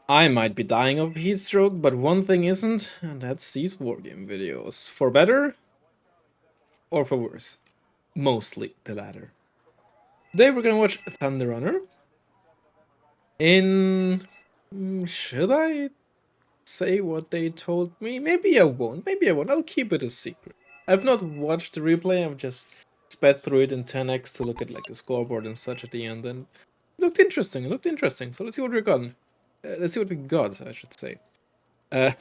I might be dying of heat stroke, but one thing isn't, and that's these wargame videos. For better or for worse. Mostly the latter. Today we're gonna watch Thunder Runner. Should I say what they told me? Maybe I won't. Maybe I won't. I'll keep it a secret. I've not watched the replay, I've just sped through it in 10x to look at like the scoreboard and such at the end, and it looked interesting. It looked interesting. So let's see what we got. Let's see what we got, I should say.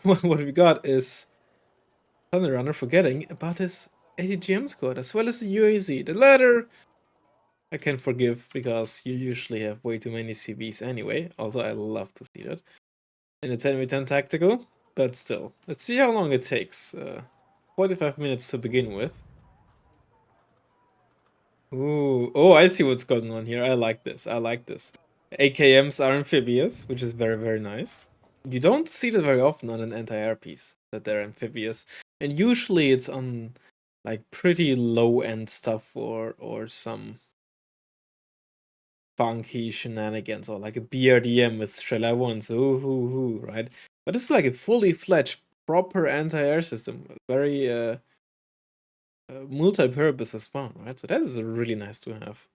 What we got is Thunder Runner forgetting about his ADGM squad as well as the UAZ. The latter I can forgive because you usually have way too many CVs anyway. Also, I love to see that in a 10v10 tactical, but still, let's see how long it takes. 45 minutes to begin with. Ooh, oh, I see what's going on here. I like this. I like this. AKMs are amphibious, which is very, very nice. You don't see that very often on an anti-air piece, that they're amphibious. And usually it's on like pretty low-end stuff or some funky shenanigans, or like a BRDM with Strela 1s, right? But this is like a fully fledged, proper anti-air system. Very multi-purpose as well, right? So that is really nice to have.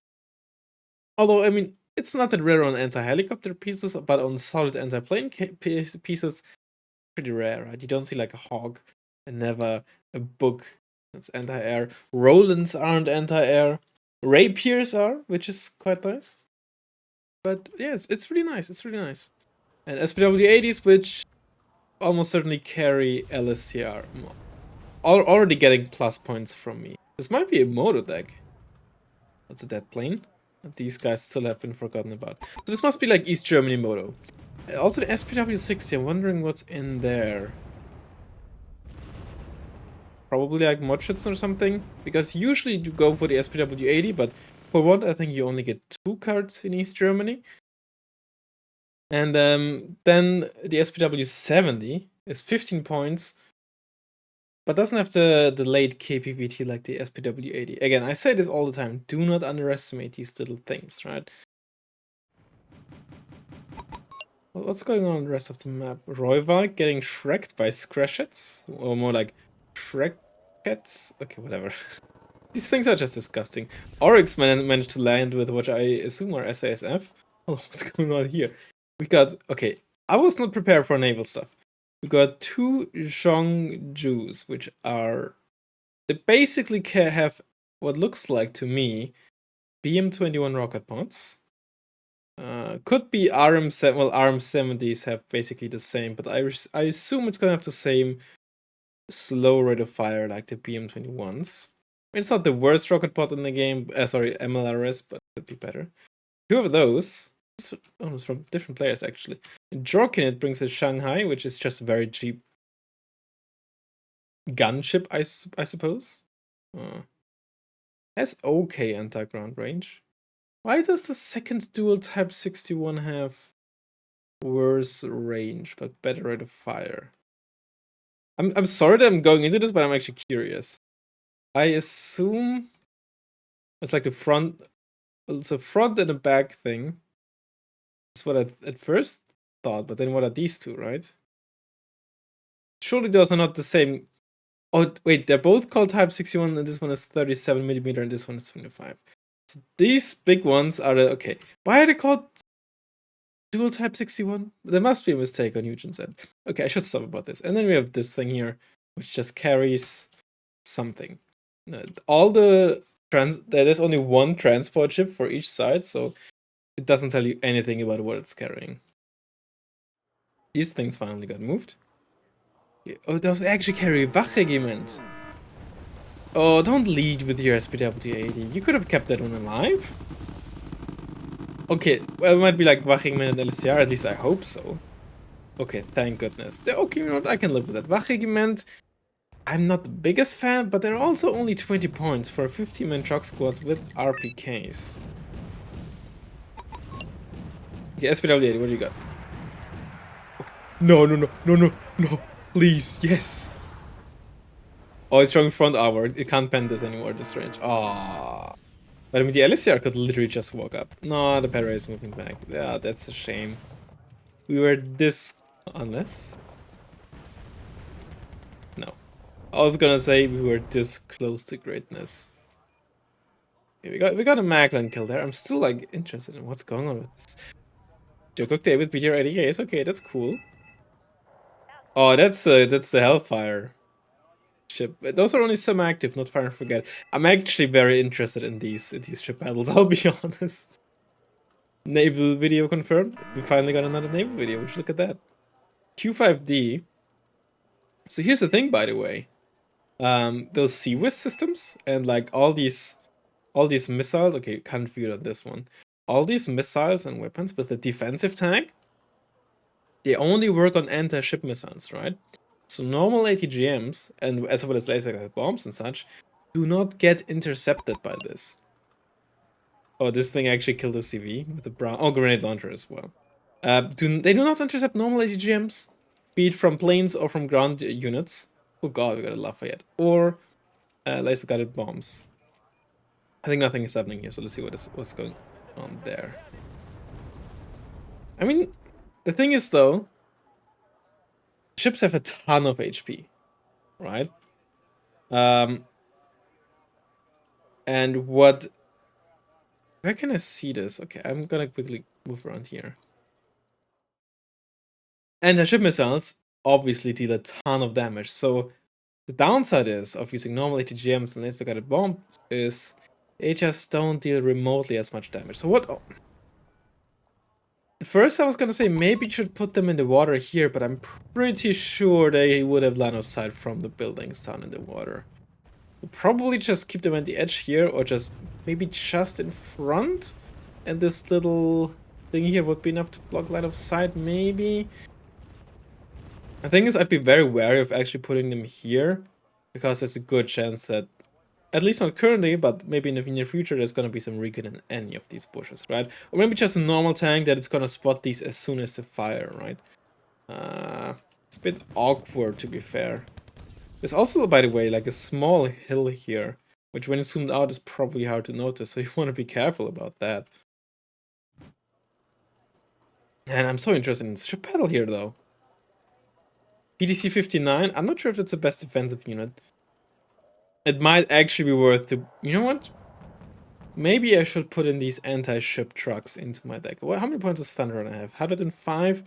Although, I mean, it's not that rare on anti-helicopter pieces, but on solid anti-plane pieces, pretty rare, right? You don't see like a Hawk and never a Book that's anti-air. Rolands aren't anti-air. Rapiers are, which is quite nice. But yeah, it's really nice. It's really nice. And SPW80s, which almost certainly carry LSCR. Already getting plus points from me. This might be a moto deck. That's a dead plane. And these guys still have been forgotten about. So this must be like East Germany moto. Also the SPW60, I'm wondering what's in there. Probably like Modschützen or something. Because usually you go for the SPW80, but for one, I think you only get 2 cards in East Germany. And then the SPW70 is 15 points, but doesn't have the late KPVT like the SPW80. Again, I say this all the time, do not underestimate these little things, right? Well, what's going on in the rest of the map? Royval getting shreked by Screshets? Or more like Shrekets? Okay, whatever. These things are just disgusting. Oryx managed to land with what I assume are SASF. Oh, what's going on here? We got, okay, I was not prepared for naval stuff. We got 2 Zhongjus, which are, they basically have what looks like to me BM-21 rocket pods. Could be RM7, well, RM70s have basically the same, but I assume it's gonna have the same slow rate of fire like the BM-21s. It's not the worst rocket pod in the game, sorry, MLRS, but it could be better. 2 of those. Oh, it's from different players actually. Jorkin, it brings a Shanghai, which is just a very cheap gunship, I suppose. Has okay anti-ground range. Why does the second dual Type 61 have worse range but better rate of fire? I'm sorry that I'm going into this, but I'm actually curious. I assume it's like the front, it's a front and a back thing. That's what I at first thought, but then what are these two, right? Surely those are not the same. Oh, wait, they're both called Type 61, and this one is 37mm, and this one is 25. So these big ones are the, okay. Why are they called dual Type 61? There must be a mistake on Eugen's end. Okay, I should stop about this. And then we have this thing here, which just carries something. There's only one transport ship for each side, so it doesn't tell you anything about what it's carrying. These things finally got moved. Oh, those actually carry a Wachregiment. Oh, don't lead with your SPW80. You could have kept that one alive. Okay, well, it might be like Wachregiment and LCR, at least I hope so. Okay, thank goodness. Okay, you know what, I can live with that. Wachregiment, I'm not the biggest fan, but they're also only 20 points for a 50-man truck squad with RPKs. Okay, SPW80, what do you got? No, please, yes. Oh, it's showing front hour. It can't pen this anymore at this range. Ah. But I mean, the LSCR could literally just walk up. No, the para is moving back. Yeah, that's a shame. we were this... Unless... No. I was gonna say we were this close to greatness. Okay, we got a Maglan kill there. I'm still like interested in what's going on with this. Jokok David beat your 80Ks. Okay, that's cool. Oh, that's the Hellfire ship. Those are only semi-active, not Fire and Forget. I'm actually very interested in these ship battles, I'll be honest. Naval video confirmed. We finally got another naval video. Would you look at that? Q5D. So here's the thing, by the way. Those CWIS systems and like all these missiles. Okay, can't view it on this one. All these missiles and weapons with the defensive tag, they only work on anti-ship missiles, right? So normal ATGMs, and as well as laser guided bombs and such, do not get intercepted by this. Oh, this thing actually killed a CV with a brown... Oh, grenade launcher as well. They do not intercept normal ATGMs, be it from planes or from ground units. Oh god, we got a Lafayette. Or laser guided bombs. I think nothing is happening here, so let's see what's going on there. I mean, the thing is though, ships have a ton of HP, right? And what... Where can I see this? Okay, I'm gonna quickly move around here. Anti-ship missiles obviously deal a ton of damage, so the downside is of using normal ATGMs and laser guided bombs is they just don't deal remotely as much damage. So what... Oh. At first I was gonna say maybe you should put them in the water here, but I'm pretty sure they would have line of sight from the buildings down in the water. We'll probably just keep them at the edge here, or just maybe just in front. And this little thing here would be enough to block line of sight, maybe. The thing is, I'd be very wary of actually putting them here, because there's a good chance that, at least not currently, but maybe in the near future, there's gonna be some recon in any of these bushes, right? Or maybe just a normal tank that is gonna spot these as soon as they fire, right? It's a bit awkward, to be fair. There's also, by the way, like a small hill here, which when it's zoomed out is probably hard to notice, so you want to be careful about that. And I'm so interested in this ship battle here, though. PDC 59, I'm not sure if it's the best defensive unit. It might actually be worth to... You know what? Maybe I should put in these anti-ship trucks into my deck. Well, how many points does Thunder I have? 105?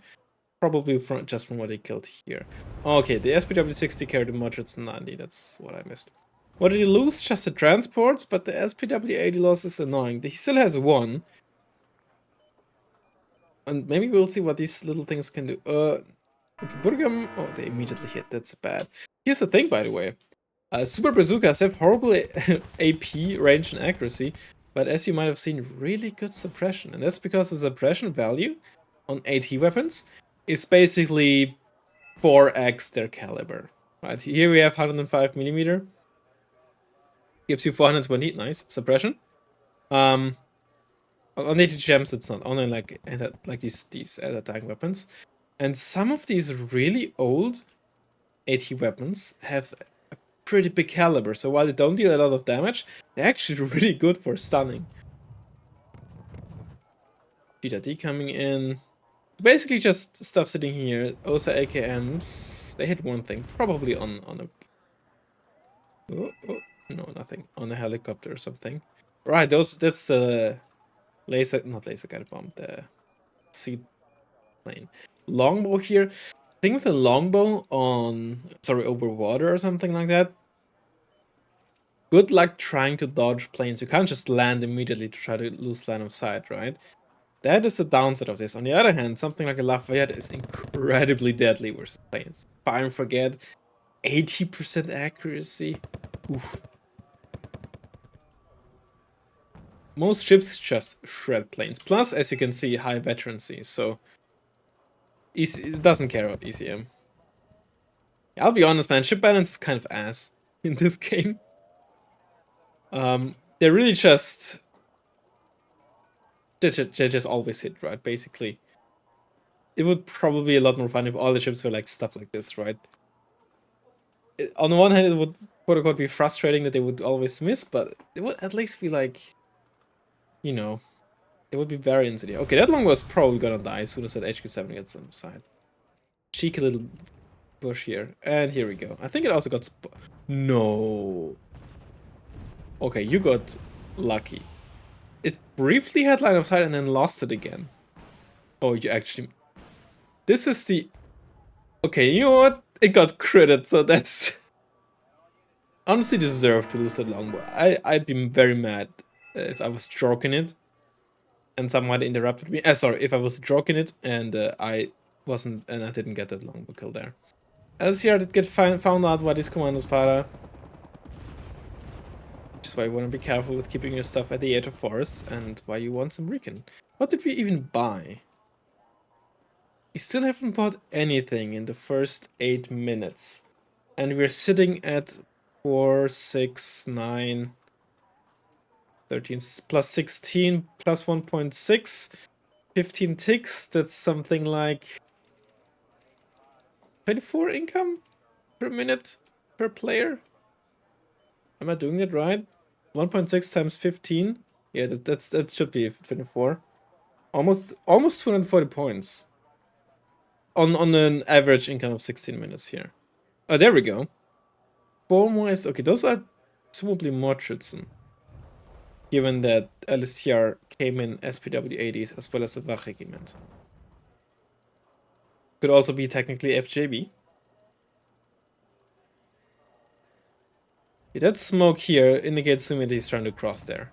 Probably just from what he killed here. Okay, the SPW-60 carried a Moderate's 90. That's what I missed. What did he lose? Just the transports, but the SPW-80 loss is annoying. He still has one. And maybe we'll see what these little things can do. Okay, Burgam... Oh, they immediately hit. That's bad. Here's the thing, by the way. Super Bazookas have horrible AP, range, and accuracy, but as you might have seen, really good suppression. And that's because the suppression value on AT weapons is basically 4x their caliber. Right, here we have 105mm. Gives you 420, nice, suppression. On AT gems it's not, only like these anti-tank weapons. And some of these really old AT weapons have a pretty big caliber, so while they don't deal a lot of damage, they're actually really good for stunning. GD coming in. Basically just stuff sitting here. OSA AKMs. They hit one thing, probably on a... Oh, no, nothing. On a helicopter or something. Right, that's the not laser guided bomb, the seaplane. Longbow here. Thing with the longbow on, over water or something like that. Good luck trying to dodge planes. You can't just land immediately to try to lose line of sight, right? That is the downside of this. On the other hand, something like a Lafayette is incredibly deadly versus planes. Fire and Forget, 80% accuracy. Oof. Most ships just shred planes. Plus, as you can see, high veterancy, so it doesn't care about ECM. I'll be honest, man, ship balance is kind of ass in this game. They're really just... They just always hit, right, basically. It would probably be a lot more fun if all the ships were like stuff like this, right? On the one hand, it would quote-unquote be frustrating that they would always miss, but it would at least be like... You know, It would be very insidious. Okay, that longbow is probably gonna die as soon as that HQ7 gets inside. Cheeky little bush here. And here we go. I think it also got no. Okay, you got lucky. It briefly had line of sight and then lost it again. Oh, you actually... This is the... Okay, you know what? It got critted, so that's... Honestly deserved to lose that longbow. I'd be very mad if I was stroking it and someone interrupted me. Sorry, if I was stroking it and I didn't get that longbow kill there. LCR did get found out by these commandos, Para. Which is why you want to be careful with keeping your stuff at the edge of forests and why you want some recon. What did we even buy? We still haven't bought anything in the first 8 minutes. And we're sitting at 4, 6, 9, 13, plus 16, plus 1.6, 15 ticks. That's something like 24 income per minute per player. Am I doing it right? 1.6 times 15. Yeah, that should be 24. Almost 240 points. On an average income of 16 minutes here. Oh, there we go. 4 more is... Okay, those are presumably more Schützen. Given that LSTR came in SPW 80s as well as the Wach Regiment. Could also be technically FJB. Yeah, that smoke here indicates to me that he's trying to cross there.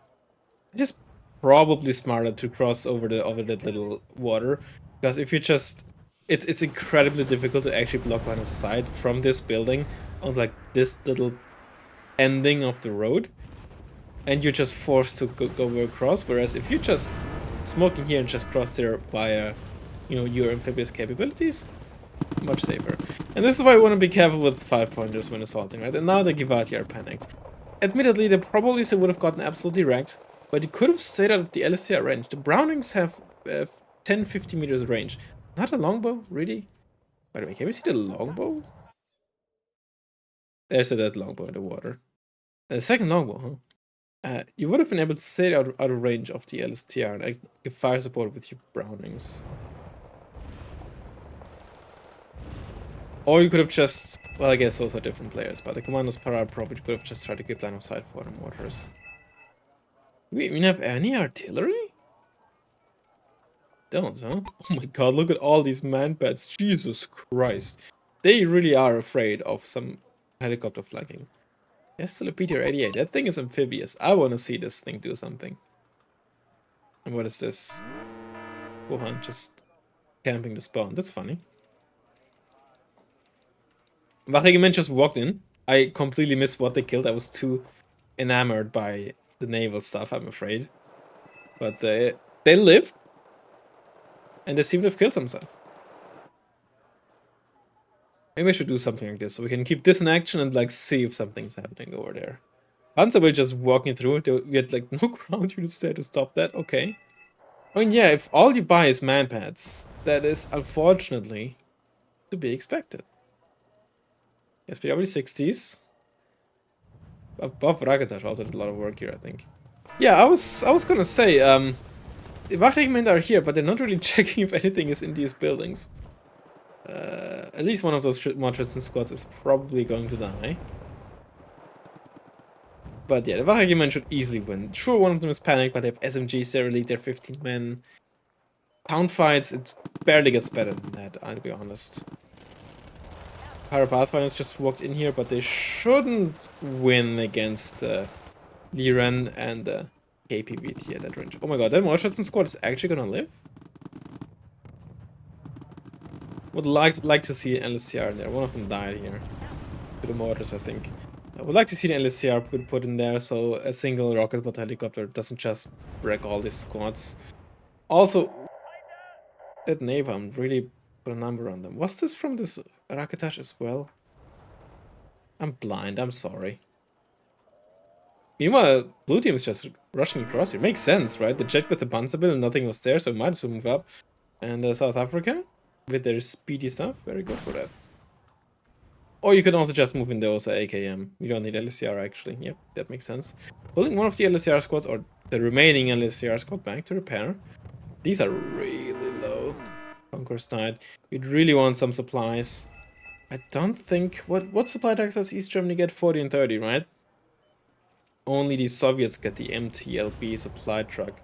It is probably smarter to cross over that little water. Because if you just... It's incredibly difficult to actually block line of sight from this building on like this little ending of the road, and you're just forced to go across. Whereas if you're just smoking here and just cross there via, you know, your amphibious capabilities, much safer. And this is why you want to be careful with 5-pointers when assaulting, right? And now the Givati are panicked. Admittedly, they probably still would have gotten absolutely wrecked, but you could have stayed out of the LSTR range. The Brownings have 10-50 meters range. Not a longbow, really? By the way, can we see the longbow? There's a dead longbow in the water. And the second longbow, huh? You would have been able to stay out of range of the LSTR and give fire support with your Brownings. Or you could have just... Well, I guess those are different players, but the Commandos Para probably could have just tried to keep line of sight for the mortars. Do we even have any artillery? Don't, huh? Oh my god, look at all these man-pads. Jesus Christ. They really are afraid of some helicopter flanking. Yes, still a PTR-88. That thing is amphibious. I want to see this thing do something. And what is this? Wuhan just camping the spawn. That's funny. Wach Regiment just walked in. I completely missed what they killed. I was too enamored by the naval stuff, I'm afraid. But they lived. And they seem to have killed themselves. Maybe I should do something like this, so we can keep this in action and like see if something's happening over there. Panzer will just walking through. We had like no ground units there to stop that. Okay. I mean, yeah, if all you buy is man-pads, that is unfortunately to be expected. SPW 60s. Above Ragatash also did a lot of work here, I think. Yeah, I was gonna say, the Wach Regiment are here, but they're not really checking if anything is in these buildings. At least one of those Schützen squads is probably going to die. But yeah, the Wach Regiment should easily win. Sure, one of them is panicked, but they have SMGs, they're elite, they're 15 men. Pound fights, it barely gets better than that, I'll be honest. Para Pathfinders just walked in here, but they shouldn't win against Liren and KPVT at that range. Oh my god, that Schützen squad is actually gonna live? Would like to see an LSCR in there. One of them died here. To the mortars, I think. I would like to see the LSCR put in there so a single rocket bot helicopter doesn't just wreck all these squads. Also, that napalm really put a number on them. Was this from this Raketash as well? I'm blind, I'm sorry. Meanwhile, blue team is just rushing across here. Makes sense, right? The jet with the Panzer bill and nothing was there, so might as well move up. And South Africa, with their speedy stuff, very good for that. Or you can also just move in those AKM. You don't need LSCR actually. Yep, that makes sense. Pulling one of the LSCR squads, or The remaining LSCRs got back to repair. These are really low. Conqueror's died. You'd really want some supplies. I don't think... What supply tax does East Germany get? 40 and 30, right? Only the Soviets get the MTLB supply truck.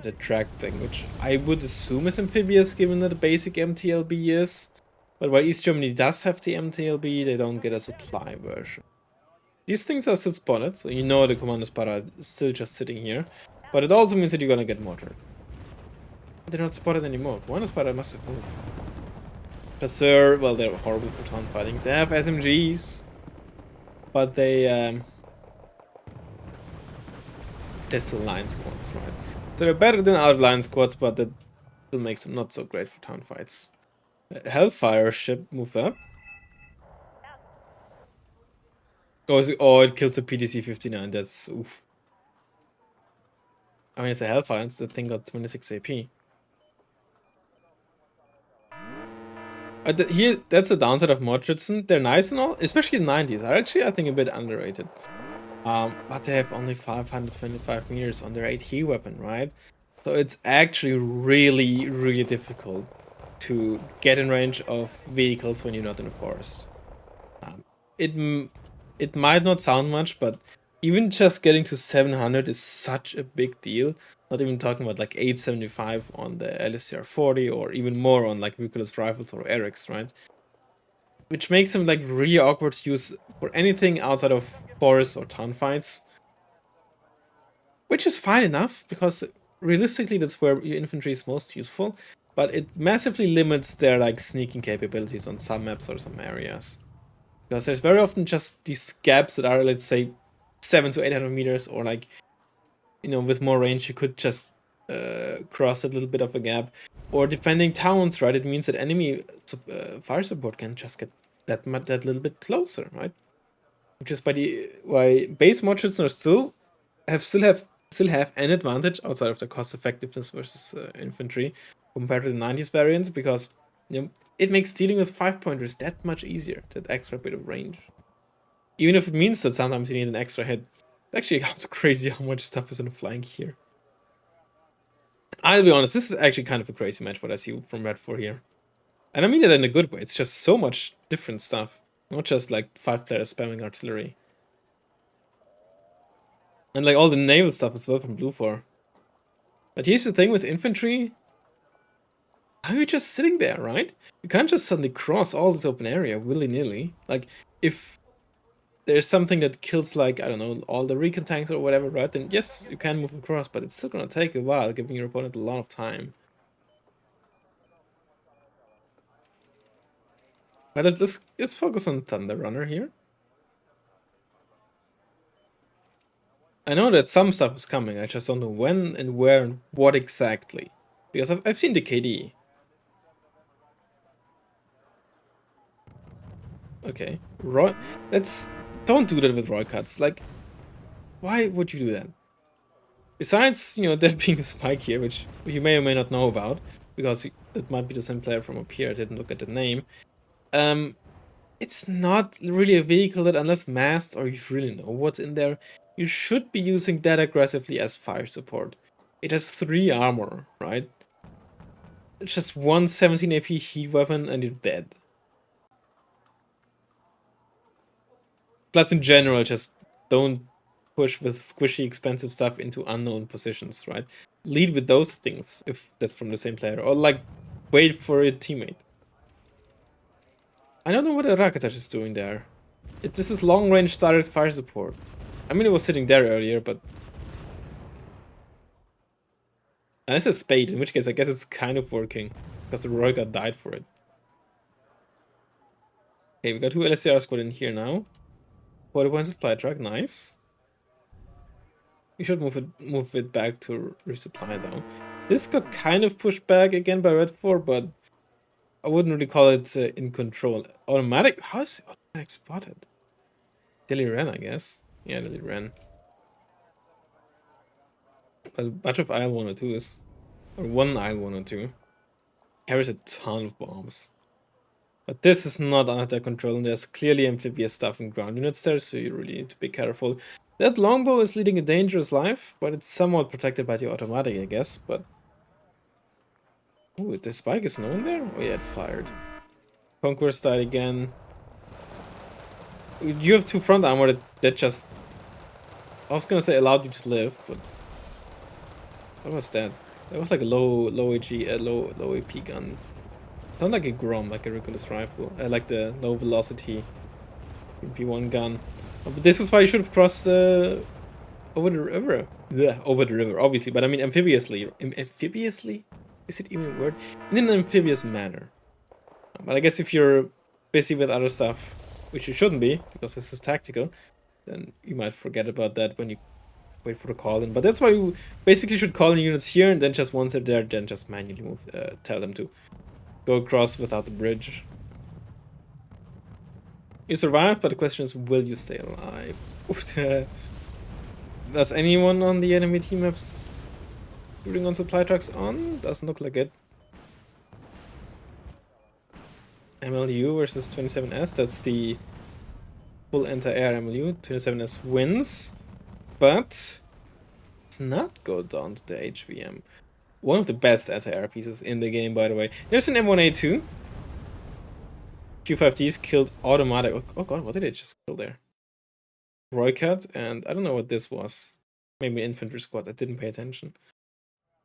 The track thing, which I would assume is amphibious given that the basic MTLB is. But while East Germany does have the MTLB, they don't get a supply version. These things are still spotted, so you know the Commando Spada is still just sitting here. But it also means that you're gonna get mortared. They're not spotted anymore. Commando Spada must have moved. Chasseur, well, they're horrible for town fighting. They have SMGs, but they're still line squads, right? So they're better than outline squads, but that still makes them not so great for town fights. Hellfire ship moved up. Oh, it kills a PDC-59. That's oof. I mean, it's a Hellfire. The thing got 26 AP. Here, that's the downside of Modschützen. They're nice and all, especially the 90s. Are actually, I think, a bit underrated. But they have only 525 meters on their AT weapon, right? So it's actually really, really difficult to get in range of vehicles when you're not in a forest. It might not sound much, but even just getting to 700 is such a big deal. Not even talking about like 875 on the LSTR 40 or even more on like Vukulus rifles or Erics, right? Which makes them like really awkward to use for anything outside of forests or town fights. Which is fine enough, because realistically that's where your infantry is most useful. But it massively limits their like sneaking capabilities on some maps or some areas. Because there's very often just these gaps that are, let's say, 700 to 800 meters, or like, you know, with more range you could just cross a little bit of a gap. Or defending towns, right? It means that enemy fire support can just get that little bit closer, right? Which is why base Modschützen are still have an advantage outside of the cost effectiveness versus infantry compared to the 90s variants, because you know, it makes dealing with 5-pointers that much easier, that extra bit of range. Even if it means that sometimes you need an extra hit. It's actually kind of crazy how much stuff is on the flank here. I'll be honest, this is actually kind of a crazy match what I see from Red 4 here. And I mean it in a good way, it's just so much different stuff. Not just like 5 players spamming artillery. And like all the naval stuff as well from Blue 4. But here's the thing with infantry. How are you just sitting there, right? You can't just suddenly cross all this open area willy-nilly. Like, if there's something that kills, like, I don't know, all the recon tanks or whatever, right? Then yes, you can move across, but it's still gonna take a while, giving your opponent a lot of time. But let's focus on Thunder Runner here. I know that some stuff is coming, I just don't know when and where and what exactly. Because I've seen the KD. Okay, don't do that with Roy cuts. Like, why would you do that? Besides, you know, there being a spike here, which you may or may not know about, because it might be the same player from up here. I didn't look at the name. It's not really a vehicle that, unless masked or you really know what's in there, you should be using that aggressively as fire support. It has 3 armor, right? It's just one 17 AP heat weapon and you're dead. Plus, in general, just don't push with squishy, expensive stuff into unknown positions, right? Lead with those things, if that's from the same player. Or, like, wait for a teammate. I don't know what a Raketage is doing there. This is long-range direct fire support. I mean, it was sitting there earlier, but... And it's a spade, in which case I guess it's kind of working. Because the Royga died for it. Okay, we got 2 LSCR squad in here now. 40 points supply truck, nice. We should move it back to resupply though. This got kind of pushed back again by Red 4, but I wouldn't really call it in control. Automatic? How is it automatic spotted? Dilly ran, I guess. Yeah, Dilly ran. But a bunch of IL-102s. Or one IL-102. Carries a ton of bombs. But this is not under their control, and there's clearly amphibious stuff in ground units there, so you really need to be careful. That longbow is leading a dangerous life, but it's somewhat protected by the automatic, I guess, but... Ooh, the spike is no one there? Oh yeah, it fired. Conqueror's died again. You have 2 front armor that just... I was gonna say allowed you to live, but... What was that? That was like a low AP gun. Sound like a Grom, like a Regulus rifle. I like the low velocity MP1 gun. But this is why you should have crossed over the river. Yeah, over the river, obviously. But I mean amphibiously. Amphibiously? Is it even a word? In an amphibious manner. But I guess if you're busy with other stuff, which you shouldn't be, because this is tactical, then you might forget about that when you wait for the call in. But that's why you basically should call in units here, and then just once they're there, then just manually move. Tell them to go across without the bridge. You survived, but the question is, will you stay alive? Does anyone on the enemy team have shooting on supply trucks on? Doesn't look like it. MLU versus 27S. That's the full anti-air MLU. 27S wins, but let's not go down to the HVM. One of the best anti-air pieces in the game, by the way. There's an M1A2. Q5Ds killed automatic. Oh god, what did it just kill there? Roycat, and I don't know what this was. Maybe infantry squad. I didn't pay attention.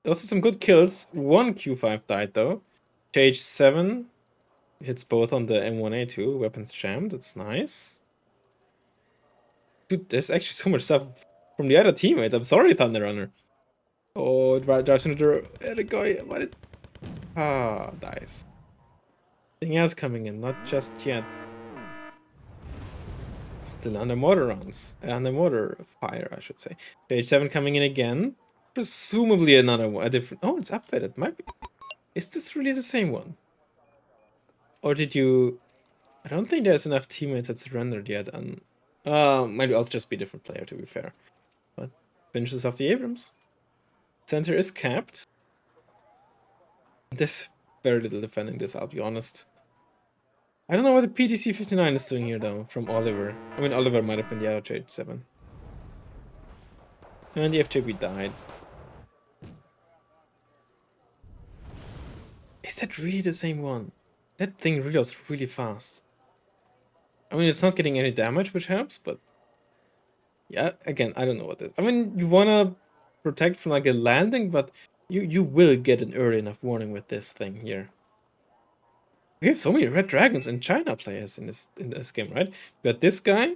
There was some good kills. One Q5 died though. JH7 hits both on the M1A2. Weapons jammed. That's nice. Dude, there's actually so much stuff from the other teammates. I'm sorry, Thunder Runner. Oh, it drives into the guy. What? Dies. Anything else coming in? Not just yet. Still under mortar rounds. Under mortar fire, I should say. JH7 coming in again. Presumably another one. A different. Oh, it's upgraded. Might be. Is this really the same one? Or did you... I don't think there's enough teammates that surrendered yet. And maybe I'll just be a different player, to be fair. But finishes off the Abrams. Center is capped. There's very little defending this, I'll be honest. I don't know what the PTC-59 is doing here, though, from Oliver. I mean, Oliver might have been the other JH7. And the FJB died. Is that really the same one? That thing reloads really fast. I mean, it's not getting any damage, which helps, but... Yeah, again, I don't know what this... I mean, you wanna protect from, like, a landing, but you will get an early enough warning with this thing here. We have so many Red Dragons and China players in this game, right? We got this guy.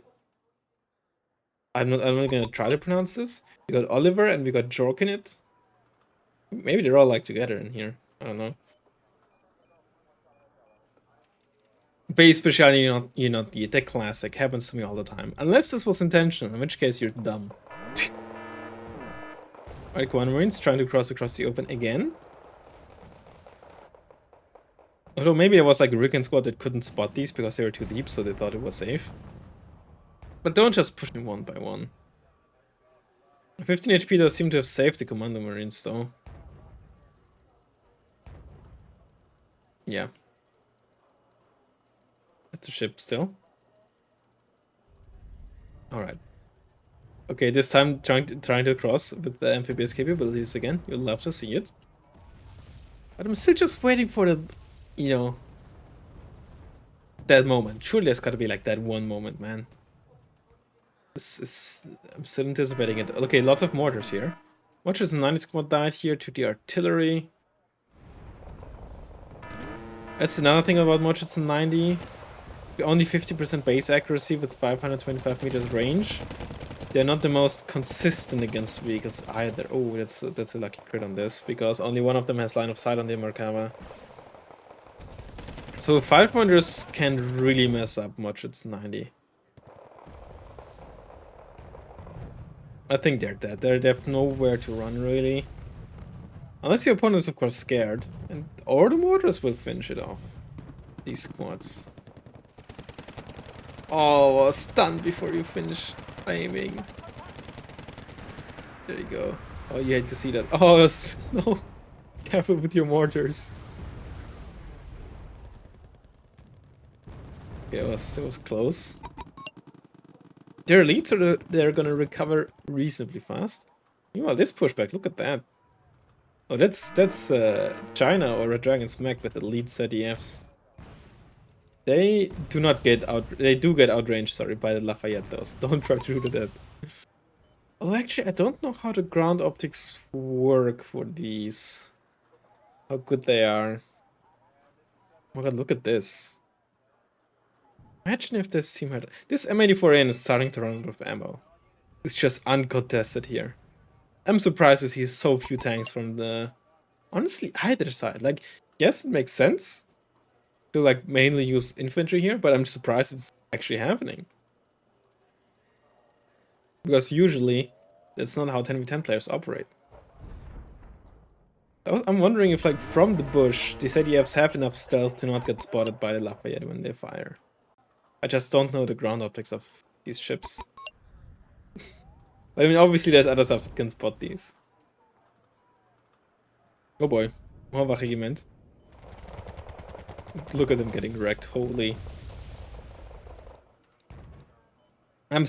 I'm not gonna try to pronounce this. We got Oliver and we got Jork in it. Maybe they're all like together in here. I don't know. Base speciality, you're not the classic. Happens to me all the time. Unless this was intentional, in which case you're dumb. Alright, Command Marines trying to cross across the open again. Although maybe there was like a Rican squad that couldn't spot these because they were too deep, so they thought it was safe. But don't just push them one by one. 15 HP does seem to have saved the Commando Marines though. Yeah. That's a ship still. Alright. Okay, this time trying to cross with the amphibious capabilities again. You'll love to see it. But I'm still just waiting for the, you know, that moment. Surely there's gotta be like that one moment, man. This is... I'm still anticipating it. Okay, lots of mortars here. Mortars and 90 squad died here to the artillery. That's another thing about mortars and 90. Only 50% base accuracy with 525 meters range. They're not the most consistent against vehicles either. Oh, that's a lucky crit on this, because only one of them has line of sight on the Merkava. So 5-pointers can really mess up much. It's 90. I think they're dead. They have nowhere to run, really. Unless your opponent is, of course, scared. Or the mortars will finish it off. These squads. Oh, stun before you finish aiming. There you go. Oh, you hate to see that. Oh, no. Careful with your mortars. Okay, it was close. They're elite, so they're gonna recover reasonably fast. Meanwhile, this pushback, look at that. Oh, that's China or a Dragon's Mech with elite ZDFs. They do not get out. They do get outranged, sorry, by the Lafayette though. So don't try to shoot at that. Oh, actually, I don't know how the ground optics work for these. How good they are. Oh my god, look at this. Imagine if this team had... This M84N is starting to run out of ammo. It's just uncontested here. I'm surprised to see so few tanks from the... Honestly, either side. Like, yes, it makes sense to like mainly use infantry here, but I'm surprised it's actually happening. Because usually, that's not how 10v10 players operate. I'm wondering if, like, from the bush, the ZDFs have enough stealth to not get spotted by the Lafayette when they fire. I just don't know the ground optics of these ships. I mean, obviously there's other stuff that can spot these. Oh boy. More Wachregiment. Look at them getting wrecked, holy. I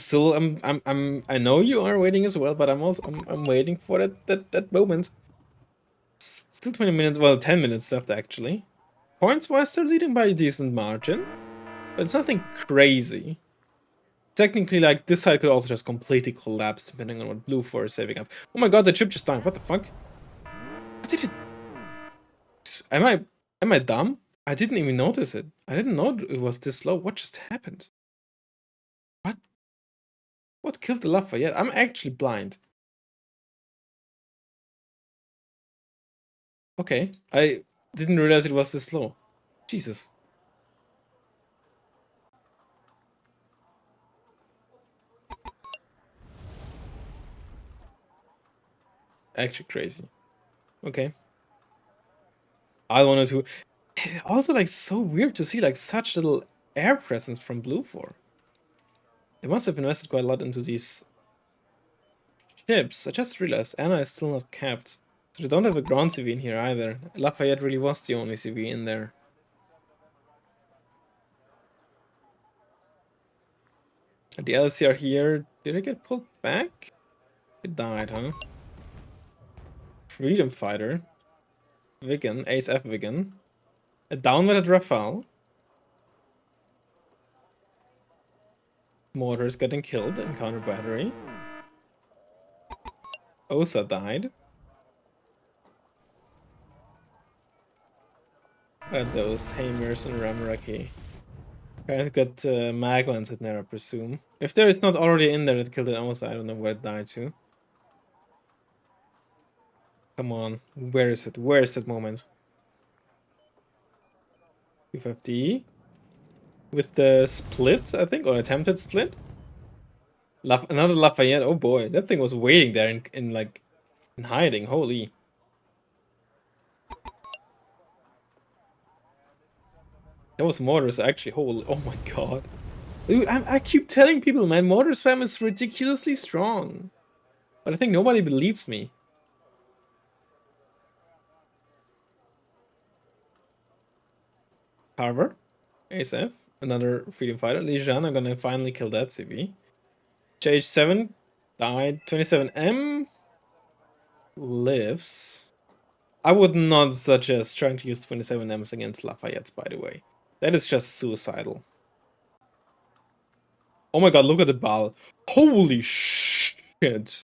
know you are waiting as well, but I'm waiting for that moment. Still 20 minutes, well, 10 minutes left actually. Points-wise, they're leading by a decent margin, but it's nothing crazy. Technically, like, this side could also just completely collapse depending on what Blue 4 is saving up. Oh my god, the chip just died, what the fuck? What did it... Am I dumb? I didn't even notice it. I didn't know it was this slow. What just happened? What? What killed the Lafayette? I'm actually blind. Okay, I didn't realize it was this slow. Jesus. Actually crazy. Okay. I wanted to... Also, like, so weird to see, like, such little air presence from Blue 4. They must have invested quite a lot into these ships. I just realized Anna is still not capped. So they don't have a ground CV in here either. Lafayette really was the only CV in there. The LCR here, did it get pulled back? It died, huh? Freedom Fighter. Wigan, Ace F Wigan. A downward Rafale. Mortars getting killed in counter battery. Osa died. What are those? Hamers and Ramaraki. I got Maglans in there, I presume. If there is not already in there that killed it Osa, I don't know where it died to. Come on, where is it? Where is that moment? 250 with the split, I think, or attempted split. Another Lafayette. Oh boy, that thing was waiting there in like in hiding. Holy. That was Mortars actually. Holy. Oh my god. Dude, I keep telling people, man, Mortars fam is ridiculously strong. But I think nobody believes me. Carver, ASF, another freedom fighter. Lijian, I'm gonna finally kill that CV. JH7 died. 27M lives. I would not suggest trying to use 27Ms against Lafayettes, by the way. That is just suicidal. Oh my god, look at the ball. Holy shit.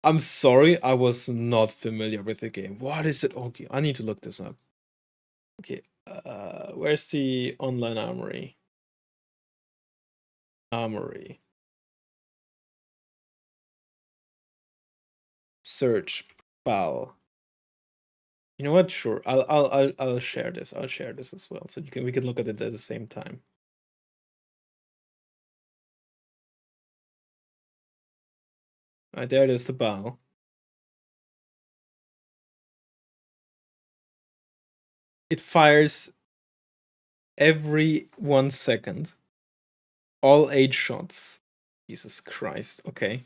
I'm sorry, I was not familiar with the game. What is it? Okay, I need to look this up. Okay, where's the online armory? Armory. Search ball. You know what? Sure, I'll share this. I'll share this as well, so we can look at it at the same time. Right there, it is the ball. It fires every 1 second. All 8 shots. Jesus Christ. Okay.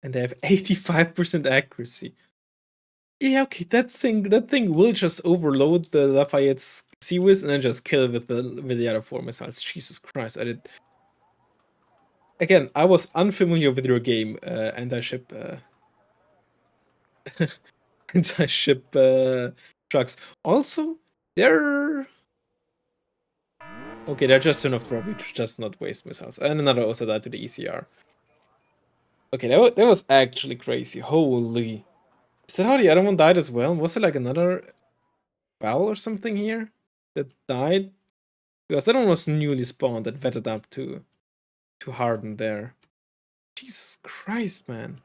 And they have 85% accuracy. Yeah, okay, that thing will just overload the Lafayette's Seawiz and then just kill it with the other 4 missiles. Jesus Christ, I did. Again, I was unfamiliar with your game, anti-ship anti-ship trucks. Also, they're okay, they're just enough trouble to just not waste missiles. And another also died to the ECR. Okay, that was actually crazy. Holy. Is that how the other one died as well? Was it like another bell or something here that died? Because that one was newly spawned and vetted up to harden there. Jesus Christ, man.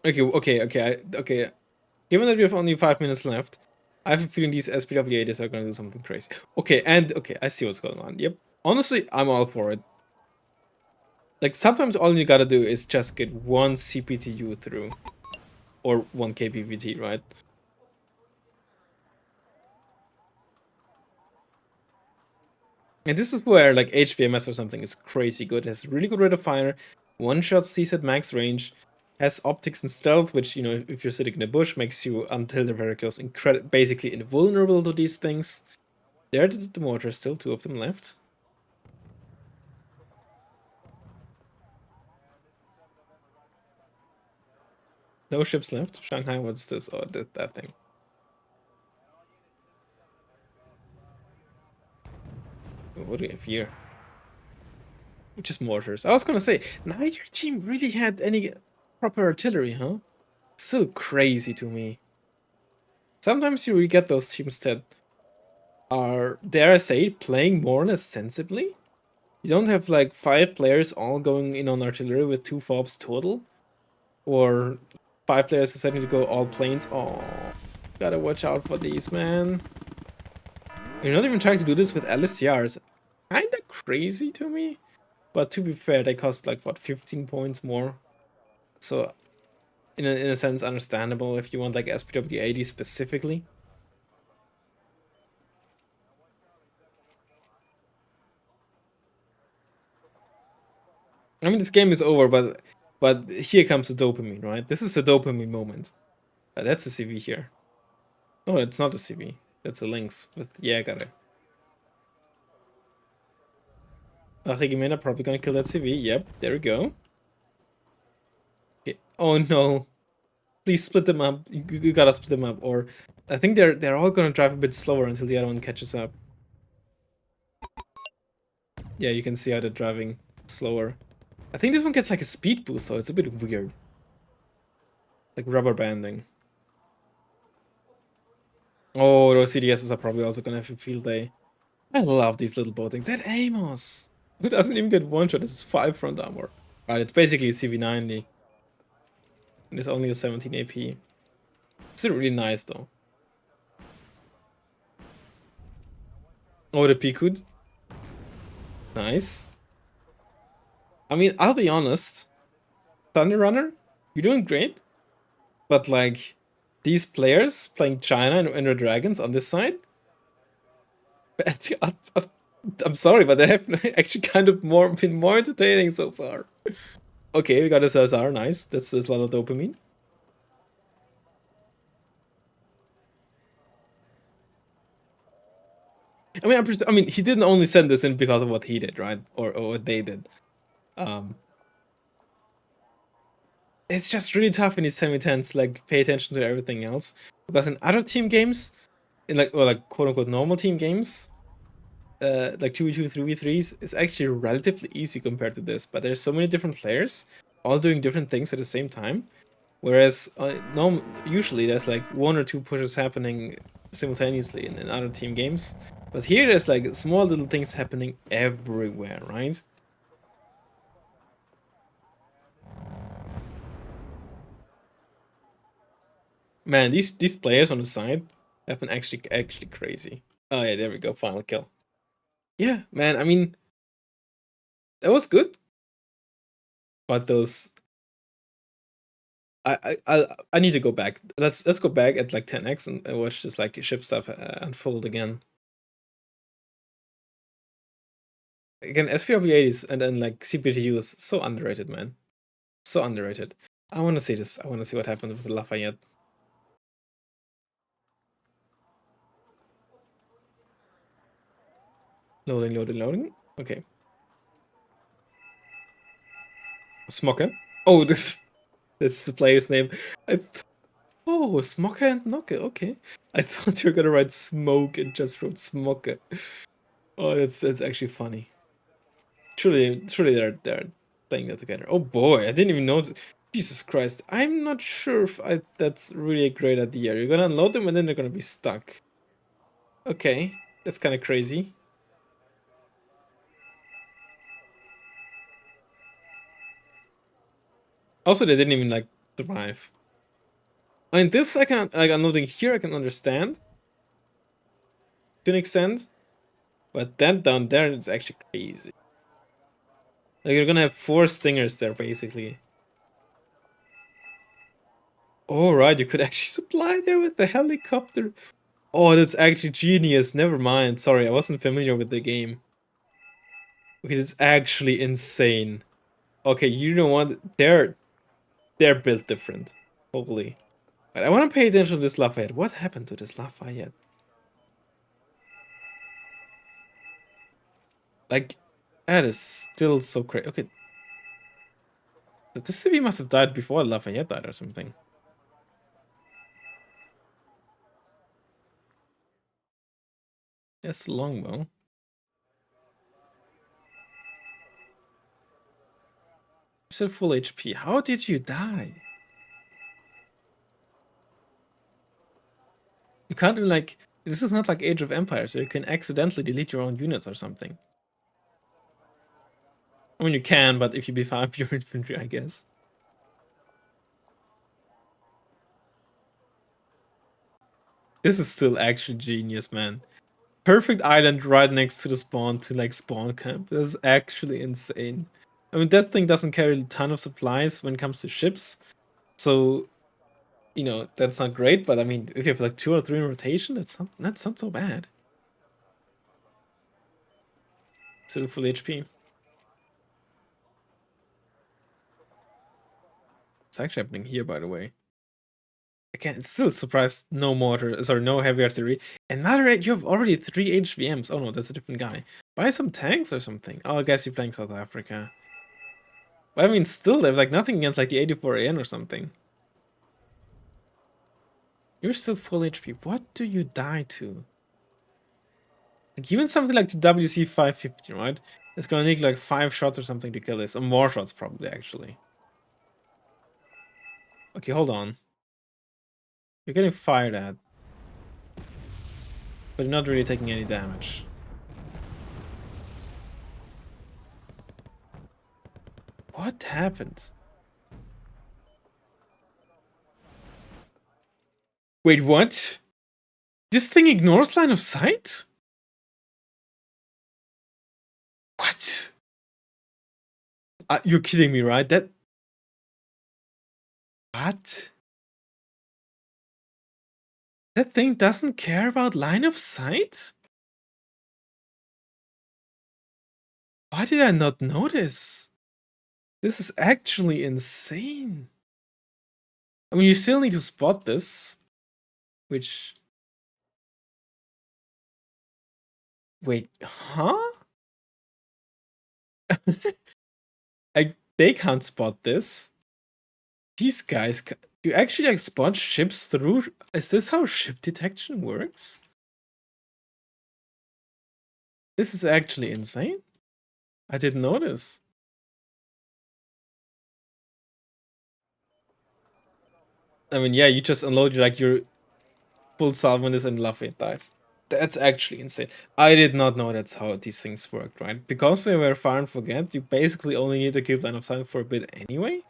Okay. Given that we have only 5 minutes left, I have a feeling these SPW80s are gonna do something crazy. Okay, I see what's going on. Yep. Honestly, I'm all for it. Like, sometimes all you gotta do is just get one CPTU through. Or one KPVT, right? And this is where, like, HVMS or something is crazy good. It has really good rate of fire, one-shot sees at max range, has optics and stealth, which, you know, if you're sitting in a bush, makes you, until they're very close, basically invulnerable to these things. There are the mortars, still 2 of them left. No ships left. Shanghai, what's this? Oh, that thing. What do we have here? Just mortars. I was gonna say, neither team really had any proper artillery, huh? So crazy to me. Sometimes you really get those teams that are, dare I say, playing more or less sensibly. You don't have like 5 players all going in on artillery with 2 fobs total. Or 5 players deciding to go all planes. Oh, gotta watch out for these, man. You're not even trying to do this with LSCRs. Kinda crazy to me. But to be fair, they cost like, what, 15 points more? So, in a sense, understandable if you want like SPW80 specifically. I mean, this game is over, but here comes the dopamine, right? This is a dopamine moment. That's a CV here. No, it's not a CV. That's a Lynx with Jäger. Regimena probably gonna kill that CV. Yep, there we go. Okay. Oh no. Please split them up. You gotta split them up. Or I think they're all gonna drive a bit slower until the other one catches up. Yeah, you can see how they're driving slower. I think this one gets like a speed boost, though. It's a bit weird. Like rubber banding. Oh, those CDSs are probably also gonna have a field day. I love these little boatings. That Amos! Who doesn't even get one shot? It's 5 front armor. Right, it's basically a CV90. And it's only a 17 AP. It's really nice though. Oh, the Pikud. Nice. I mean, I'll be honest. Thunder Runner, you're doing great. But like, these players playing China and Red Dragons on this side, I'm sorry, but they have actually kind of been more entertaining so far. Okay, we got a SSR, nice. That's a lot of dopamine. I mean, he didn't only send this in because of what he did, right? Or what they did. Um, it's just really tough in these semi-tens, like, pay attention to everything else. Because in other team games, in like, or like quote-unquote normal team games, like 2v2, 3v3s, it's actually relatively easy compared to this. But there's so many different players, all doing different things at the same time. Whereas, usually there's like 1 or 2 pushes happening simultaneously in other team games. But here there's like small little things happening everywhere, right? Man, these players on the side have been actually crazy. Oh yeah, there we go, final kill. Yeah, man, I mean, that was good. But those, I need to go back. Let's go back at like 10x and watch this like ship stuff unfold again. again, SPW80s and then like CPTUs, so underrated, man. So underrated. I want to see this. I want to see what happened with the Lafayette. Loading, loading, loading. Okay. Smoker. Oh, that's the player's name. Oh, Smoker and Nocker. Okay. I thought you were gonna write Smoke and just wrote Smoker. Oh, that's actually funny. Truly, they're playing that together. Oh boy, I didn't even know. Jesus Christ, I'm not sure if that's really a great idea. You're gonna unload them and then they're gonna be stuck. Okay, that's kind of crazy. Also, they didn't even like survive. I mean, this I can like unloading here. I can understand to an extent, but that down there is actually crazy. Like you're gonna have 4 stingers there basically. All right, you could actually supply there with the helicopter. Oh, that's actually genius. Never mind. Sorry, I wasn't familiar with the game. Okay, that's actually insane. Okay, you know what? They're built different. Hopefully. But I want to pay attention to this Lafayette. What happened to this Lafayette? Like, that is still so crazy. Okay. The civvy must have died before Lafayette died or something. Yes, longbow. You said full HP. How did you die? You can't even like... This is not like Age of Empires, so you can accidentally delete your own units or something. I mean, you can, but if you B5 your infantry, I guess. This is still actually genius, man. Perfect island right next to the spawn to like spawn camp. This is actually insane. I mean, that thing doesn't carry a ton of supplies when it comes to ships. So, you know, that's not great. But I mean, if you have like 2 or 3 in rotation, that's not so bad. Still full HP. It's actually happening here, by the way. Again, it's still surprised no mortar, sorry, no heavy artillery. Another, you have already 3 HVMs. Oh no, that's a different guy. Buy some tanks or something. Oh, I guess you're playing South Africa. But I mean, still, they have like nothing against like the 84AN or something. You're still full HP. What do you die to? Like, even something like the WC 550, right? It's gonna need like 5 shots or something to kill this. Or more shots, probably, actually. Okay, hold on. You're getting fired at. But you're not really taking any damage. What happened? Wait, what? This thing ignores line of sight? What? You're kidding me, right? What? That thing doesn't care about line of sight? Why did I not notice? This is actually insane. I mean, you still need to spot this. Which... Wait, huh? They can't spot this. These guys... You actually like spot ships through... Is this how ship detection works? This is actually insane. I didn't notice. I mean, yeah, you just unload like your full salvo on this and Lafayette dies. That's actually insane. I did not know that's how these things worked, right? Because they were fire and forget, you basically only need to keep line of sight for a bit anyway.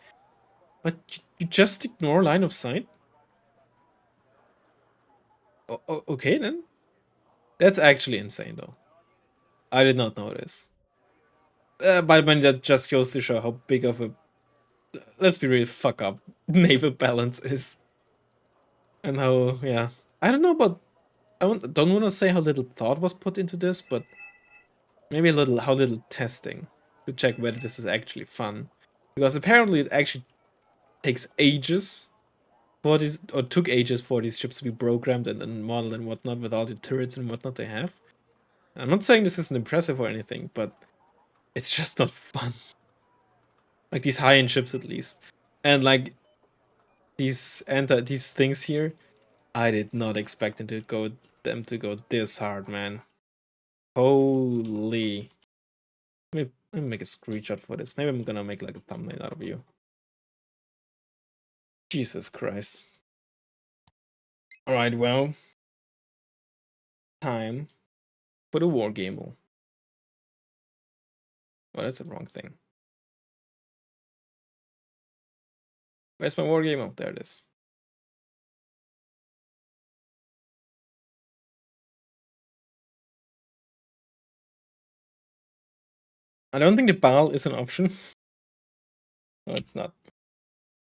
But you just ignore line of sight? Okay then. That's actually insane though. I did not notice. But when that just goes to show how big of a, let's be real, fuck up naval balance is. And how, yeah. I don't know about, don't want to say how little thought was put into this, but Maybe how little testing to check whether this is actually fun. Because apparently it actually takes ages for these, or took ages for these ships to be programmed and modeled and whatnot with all the turrets and whatnot they have. I'm not saying this isn't impressive or anything, but it's just not fun. Like these high-end ships at least. And like these things here, I did not expect them to go this hard, man. Holy. Let me make a screenshot for this. Maybe I'm gonna make like a thumbnail out of you. Jesus Christ. Alright, well. Time for the war game. Oh, that's the wrong thing. Where's my war game? Oh, there it is. I don't think the BAL is an option. No, it's not.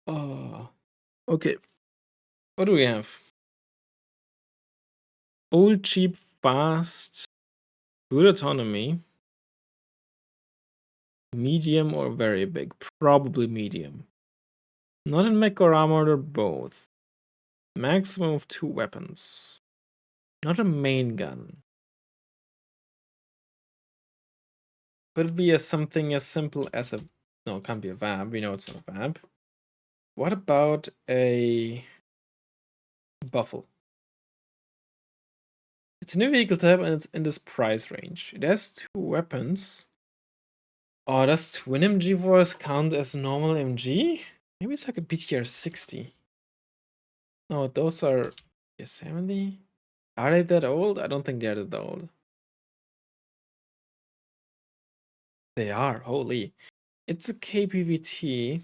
Oh. Okay. What do we have? Old, cheap, fast, good autonomy. Medium or very big? Probably medium. Not in mech or armored or both. Maximum of 2 weapons. Not a main gun. Could it be something as simple as a... No, it can't be a VAB. We know it's not a VAB. What about a... Buffle? It's a new vehicle type and it's in this price range. It has 2 weapons. Oh, does Twin MG Force count as normal MG? Maybe it's like a BTR 60. No, those are 70. Are they that old? I don't think they're that old. They are, holy. It's a KPVT.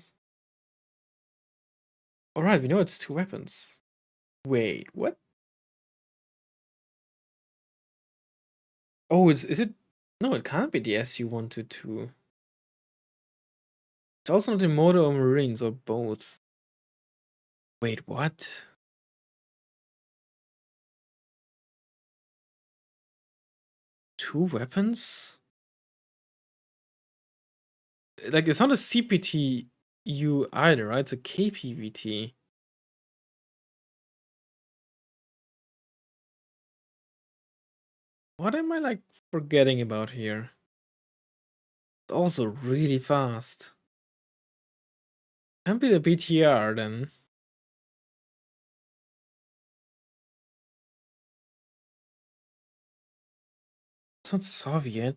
Alright, we know it's 2 weapons. Wait, what? Oh, is it? No, it can't be the SU-122. It's also not the Motor or Marines or both. Wait, what? Two weapons? Like, it's not a CPTU either, right? It's a KPVT. What am I, like, forgetting about here? It's also really fast. Can't be the BTR, then. It's not Soviet.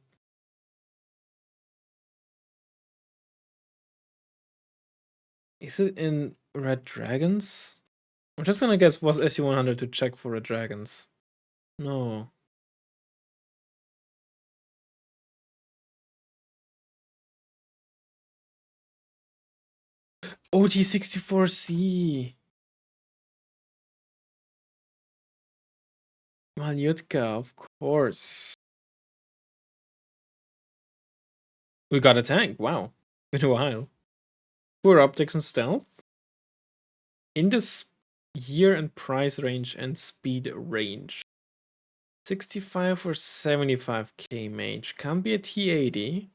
Is it in Red Dragons? I'm just gonna guess was SU-100 to check for Red Dragons. No. OT-64C! Malyutka, of course. We got a tank, wow. Been a while. Poor optics and stealth. In this year and price range and speed range. 65 or 75k mage. Can't be a T80.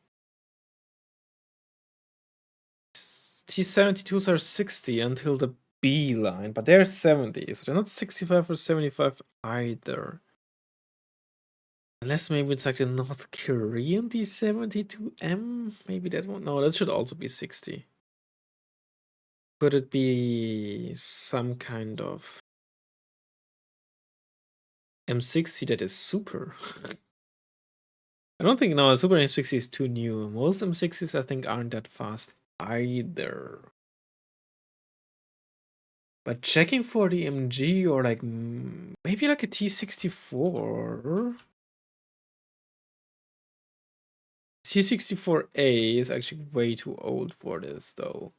T72s are 60 until the B line, but they're 70, so they're not 65 or 75 either. Unless maybe it's like the North Korean T72M? Maybe that one? No, that should also be 60. Could it be some kind of M60 that is super? I don't think, no, Super M60 is too new. Most M60s I think aren't that fast either. But checking for the MG or like maybe like a T64. T64A is actually way too old for this though.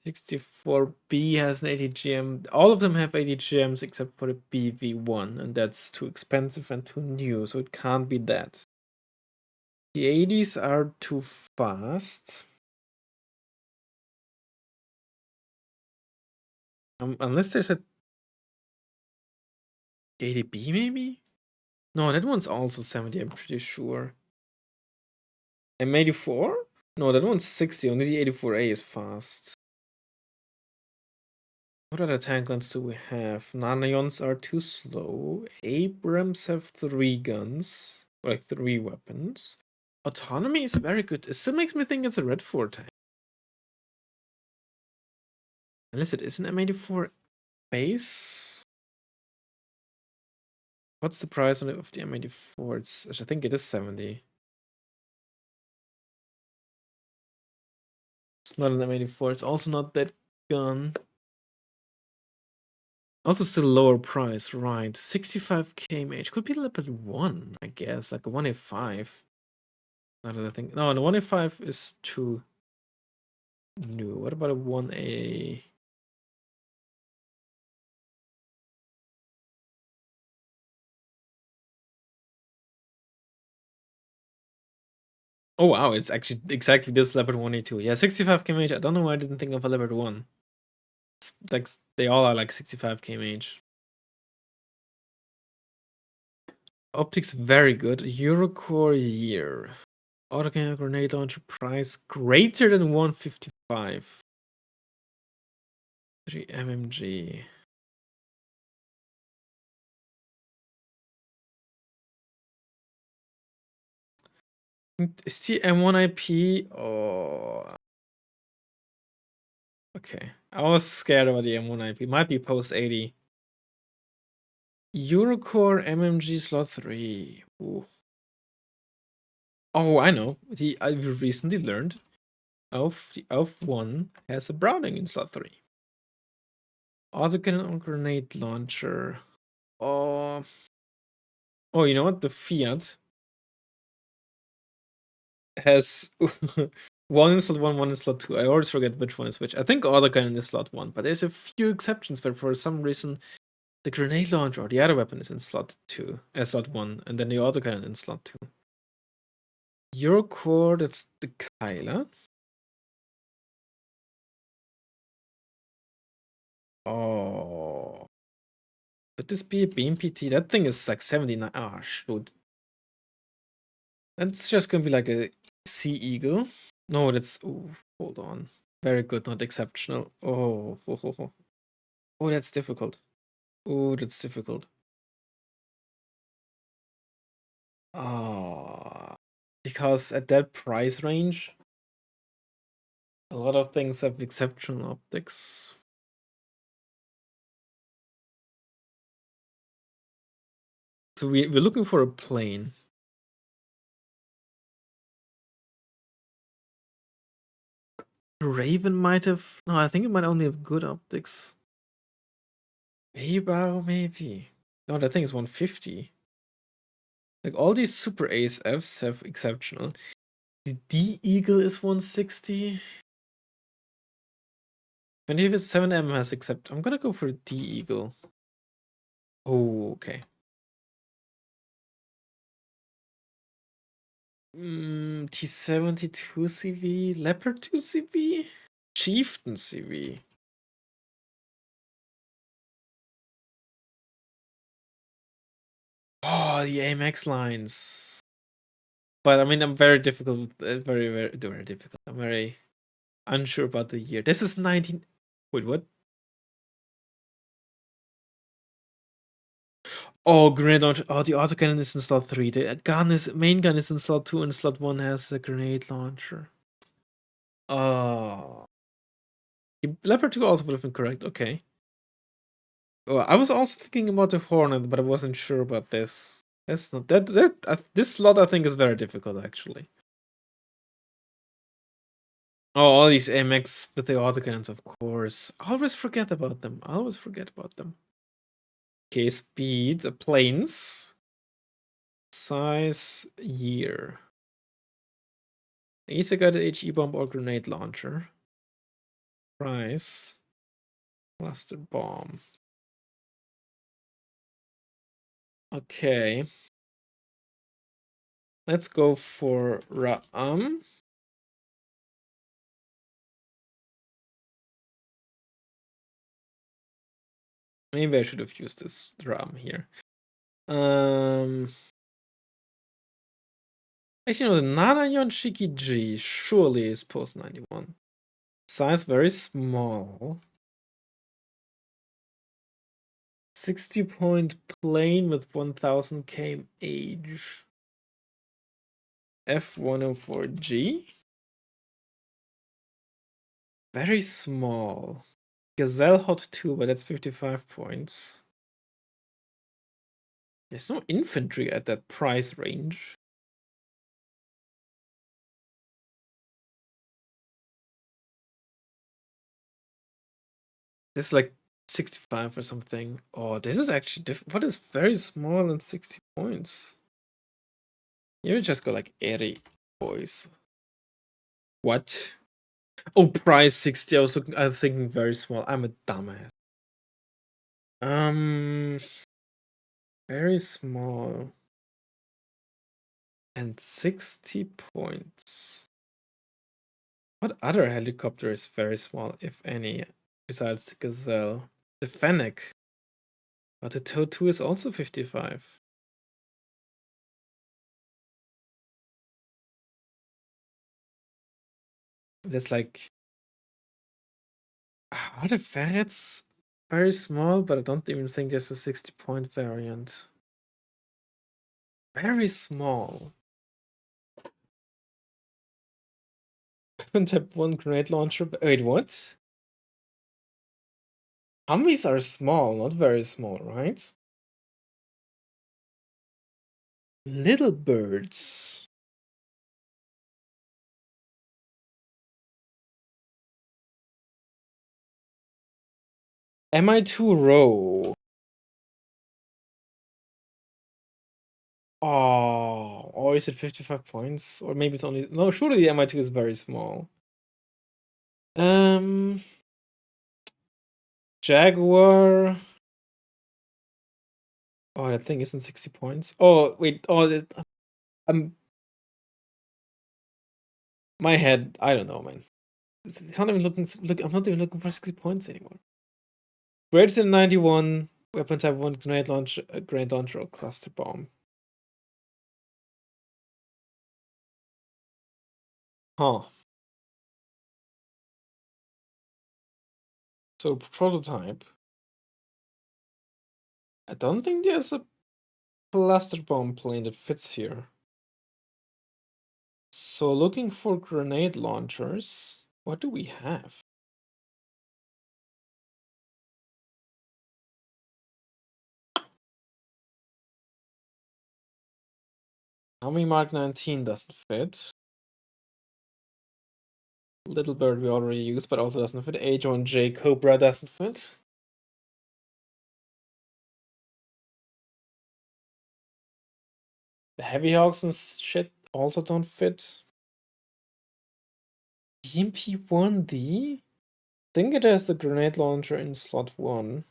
T64B has an 80GM. All of them have 80GMs except for the BV1, and that's too expensive and too new, so it can't be that. The 80s are too fast. Unless there's a 80B maybe? No, that one's also 70, I'm pretty sure. M84? No, that one's 60, only the 84A is fast. What other tank guns do we have? Nanions are too slow. Abrams have 3 guns. Like 3 weapons. Autonomy is very good. It still makes me think it's a Red 4 tank. Unless it is an M84 base. What's the price on it of the M84? I think it is 70. It's not an M84. It's also not that gun. Also still lower price, right? 65 kmh. Could be level 1, I guess. Like a 1A5. Now that I think. No, the 1A5 is too new. What about a 1A? Oh wow, it's actually exactly this leopard 1A2. Yeah, 65 kmh. I don't know why I didn't think of a leopard 1. It's like they all are like 65 kmh. Optics very good. Eurocore year. Autocannon grenade launcher price greater than 155. 3 MMG. Is the M1IP? Oh. Okay. I was scared about the M1IP. Might be post 80. Eurocore MMG slot 3. Ooh. Oh, I know. I've recently learned the Elf 1 has a Browning in slot 3. Autocannon grenade launcher. Oh. Oh, you know what? The Fiat has one in slot 1, one in slot 2. I always forget which one is which. I think autocannon is slot 1, but there's a few exceptions where for some reason the grenade launcher or the other weapon is in slot 2, slot 1, and then the autocannon in slot 2. Eurocore, that's the Kyla. Oh. Could this be a BMPT? That thing is like 79. Ah, shoot. That's just gonna be like a Sea Eagle. No, that's. Oh, hold on. Very good, not exceptional. Oh, that's difficult. Oh, that's difficult. Ah, because at that price range, a lot of things have exceptional optics. So we're looking for a plane. Raven might have. No, I think it might only have good optics. Beibao, maybe. No, that thing is 150. Like all these Super Ace Fs have exceptional. The D Eagle is 160. 7M has except. I'm gonna go for D Eagle. Oh, okay. T72 CV, Leopard 2 CV, Chieftain CV. Oh, the AMX lines. But I mean, I'm very difficult, very difficult. I'm very unsure about the year. This is 19. Wait, what? Oh, grenade launcher. Oh, the autocannon is in slot 3. The main gun is in slot 2, and slot 1 has a grenade launcher. Oh. Leopard 2 also would have been correct. Okay. Oh, I was also thinking about the Hornet, but I wasn't sure about this. That's not this slot I think is very difficult actually. Oh, all these MX with the autocannons, of course. I always forget about them. Okay, speed, planes, size, year. Either got a HE bomb or grenade launcher. Price, cluster bomb. Okay. Let's go for Ram. Maybe I should have used this Ram here. Actually, no, the Nanayon Shiki G surely is post 91. Size very small. 60-point plane with 1000 km age. F104G. Very small. Gazelle Hot 2, but that's 55 points. There's no infantry at that price range. This is like 65 or something. Oh, this is actually different. What is very small and 60 points? You just go like 80 boys. What? Oh, price 60. I was thinking very small. I'm a dumbass. Very small. And 60 points. What other helicopter is very small, if any, besides the Gazelle? The Fennec. But the TOW 2 is also 55. There's like... Are the ferrets very small? But I don't even think there's a 60-point variant. Very small. Type 1 grenade launcher. Wait, what? Humvees are small, not very small, right? Little birds. Mi2 row. Oh, or is it 55 points? Or maybe it's only... No, surely the Mi2 is very small. Jaguar. Oh, that thing isn't 60 points. Oh, wait. Oh, my head. I don't know, man. It's not even looking. Look, I'm not even looking for 60 points anymore. Greater than 91. Weapon type 1 grenade launcher, grenade launcher, or cluster bomb. Huh. So prototype. I don't think there's a cluster bomb plane that fits here. So looking for grenade launchers. What do we have? Army Mark 19 doesn't fit. Little Bird we already used, but also doesn't fit. H1J Cobra doesn't fit. The Heavy Hawks and shit also don't fit. EMP-1D? I think it has the grenade launcher in slot 1.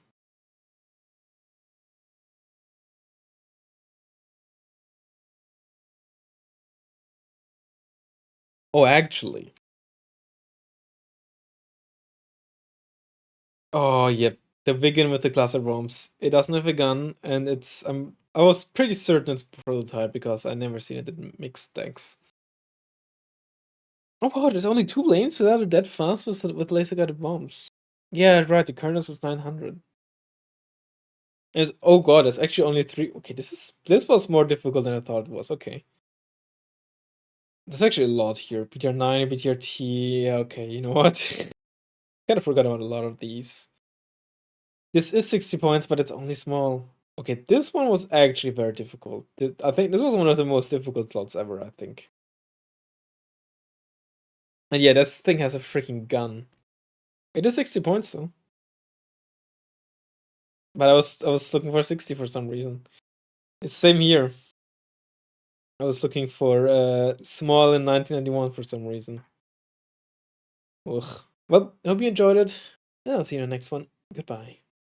Oh, actually. Oh, yep. The Wigan with the cluster bombs. It doesn't have a gun, and it's I was pretty certain it's prototype because I never seen it in mixed decks. Oh wow, there's only 2 lanes without it that fast with laser guided bombs. Yeah, right. The Kernels is 900. Oh god, there's actually only 3. Okay, this was more difficult than I thought it was. Okay. There's actually a lot here. BTR9, BTR-T. Yeah, okay, you know what? Kind of forgot about a lot of these. This is 60 points, but it's only small. Okay, this one was actually very difficult. I think this was one of the most difficult slots ever, I think. And yeah, this thing has a freaking gun. It is 60 points though. But I was looking for 60 for some reason. It's same here. I was looking for small in 1991 for some reason. Ugh. Well, hope you enjoyed it. And I'll see you in the next one. Goodbye.